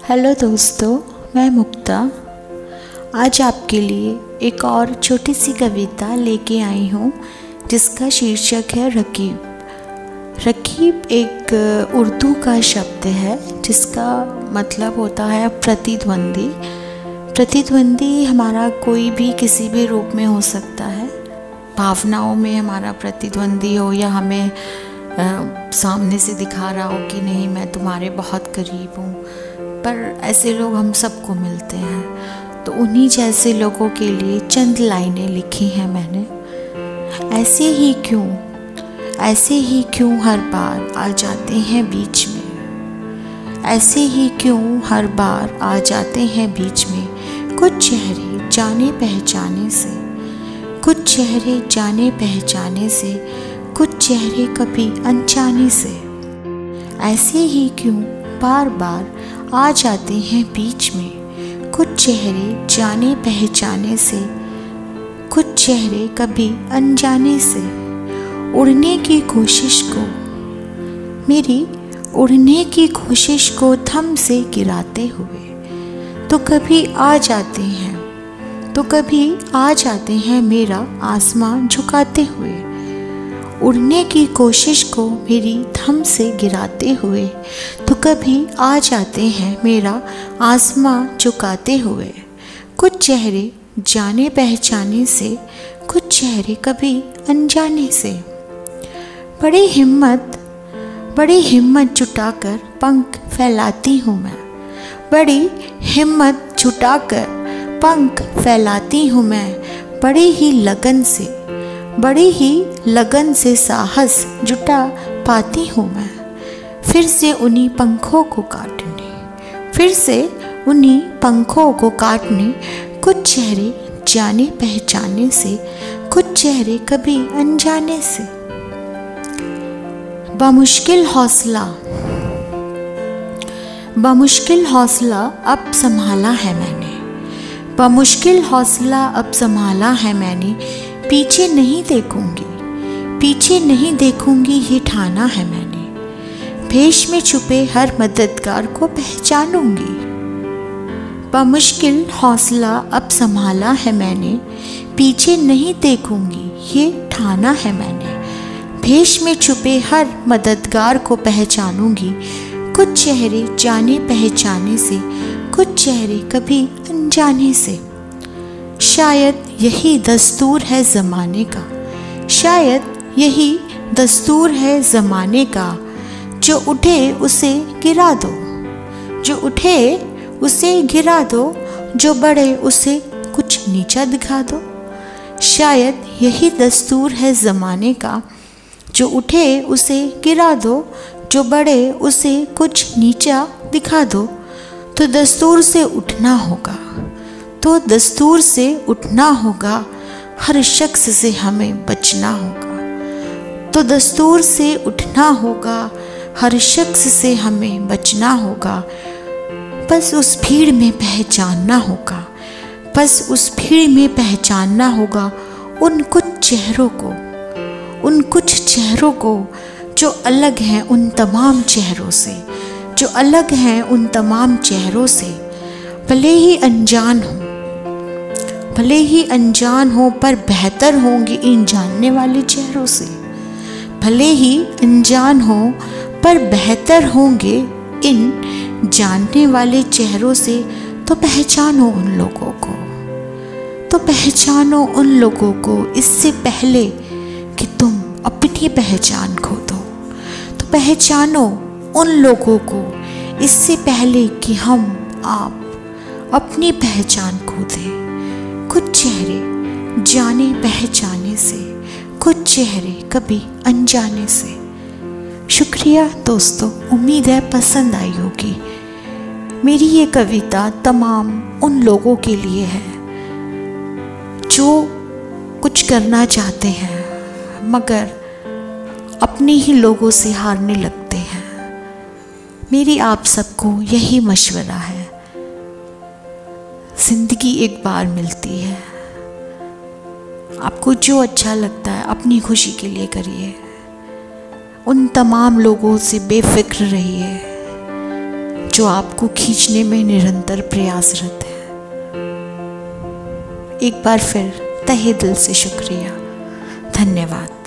Hello दोस्तों, मैं मुक्ता आज आपके लिए एक और छोटी सी कविता लेके आई हूँ जिसका शीर्षक है रकीब। रकीब एक उर्दू का शब्द है जिसका मतलब होता है प्रतिद्वंदी। प्रतिद्वंदी हमारा कोई भी किसी भी रूप में हो सकता है। भावनाओं में हमारा प्रतिद्वंदी हो या हमें सामने से दिखा रहा हो कि नहीं मैं तुम्हारे बहुत करीब हूँ, पर ऐसे लोग हम सबको मिलते हैं। तो उन्हीं जैसे लोगों के लिए चंद लाइनें लिखी हैं मैंने। ऐसे ही क्यों हर बार आ जाते हैं बीच में, ऐसे ही क्यों हर बार आ जाते हैं बीच में। कुछ चेहरे जाने पहचाने से, कुछ चेहरे जाने पहचाने से, कुछ चेहरे कभी अनजाने से। ऐसे ही क्यों बार बार आ जाते हैं बीच में। कुछ चेहरे जाने पहचाने से, कुछ चेहरे कभी अनजाने से। उड़ने की कोशिश को, मेरी उड़ने की कोशिश को थम से गिराते हुए तो कभी आ जाते हैं, तो कभी आ जाते हैं मेरा आसमां झुकाते हुए। उड़ने की कोशिश को मेरी थम से गिराते हुए तो कभी आ जाते हैं मेरा आसमां झुकाते हुए। कुछ चेहरे जाने पहचाने से, कुछ चेहरे कभी अनजाने से। बड़ी हिम्मत जुटाकर पंख फैलाती हूँ मैं, बड़ी हिम्मत जुटाकर पंख फैलाती हूँ मैं। बड़ी ही लगन से साहस जुटा पाती हूँ मैं। फिर से उन्हीं पंखों को काटने, कुछ चेहरे जाने पहचाने से, कुछ चेहरे कभी अनजाने से। बमुश्किल हौसला अब संभाला है मैंने, बमुश्किल हौसला अब संभाला है मैंने। पीछे नहीं देखूंगी ये ठाना है मैंने। भेष में छुपे हर मददगार को पहचानूंगी। बमुश्किल हौसला अब संभाला है मैंने, पीछे नहीं देखूंगी ये ठाना है मैंने। भेष में छुपे हर मददगार को पहचानूंगी। कुछ चेहरे जाने पहचाने से, कुछ चेहरे कभी अनजाने से। शायद यही दस्तूर है ज़माने का, शायद यही दस्तूर है ज़माने का। जो उठे उसे गिरा दो, जो उठे उसे गिरा दो, जो बढ़े उसे कुछ नीचा दिखा दो। शायद यही दस्तूर है ज़माने का। जो उठे उसे गिरा दो, जो बढ़े उसे कुछ नीचा दिखा दो। तो दस्तूर से उठना होगा, तो दस्तूर से उठना होगा। हर शख्स से हमें बचना होगा, तो दस्तूर से उठना होगा। हर शख्स से हमें बचना होगा। बस उस भीड़ में पहचानना होगा, बस उस भीड़ में पहचानना होगा उन कुछ चेहरों को, उन कुछ चेहरों को जो अलग हैं उन तमाम चेहरों से, जो अलग हैं उन तमाम चेहरों से। भले ही अनजान हो पर बेहतर होंगे इन जानने वाले चेहरों से। भले ही अनजान हो पर बेहतर होंगे इन जानने वाले चेहरों से। तो पहचानो उन लोगों को, तो पहचानो उन लोगों को इससे पहले कि तुम अपनी पहचान खो दो। तो पहचानो उन लोगों को इससे पहले कि आप अपनी पहचान खो दें। कुछ चेहरे जाने पहचाने से, कुछ चेहरे कभी अनजाने से। शुक्रिया दोस्तों, उम्मीद है पसंद आई होगी। मेरी ये कविता तमाम उन लोगों के लिए है जो कुछ करना चाहते हैं मगर अपने ही लोगों से हारने लगते हैं। मेरी आप सबको यही मशवरा है, ज़िंदगी एक बार मिलती है। आपको जो अच्छा लगता है अपनी खुशी के लिए करिए। उन तमाम लोगों से बेफिक्र रहिए जो आपको खींचने में निरंतर प्रयासरत है। एक बार फिर तहे दिल से शुक्रिया, धन्यवाद।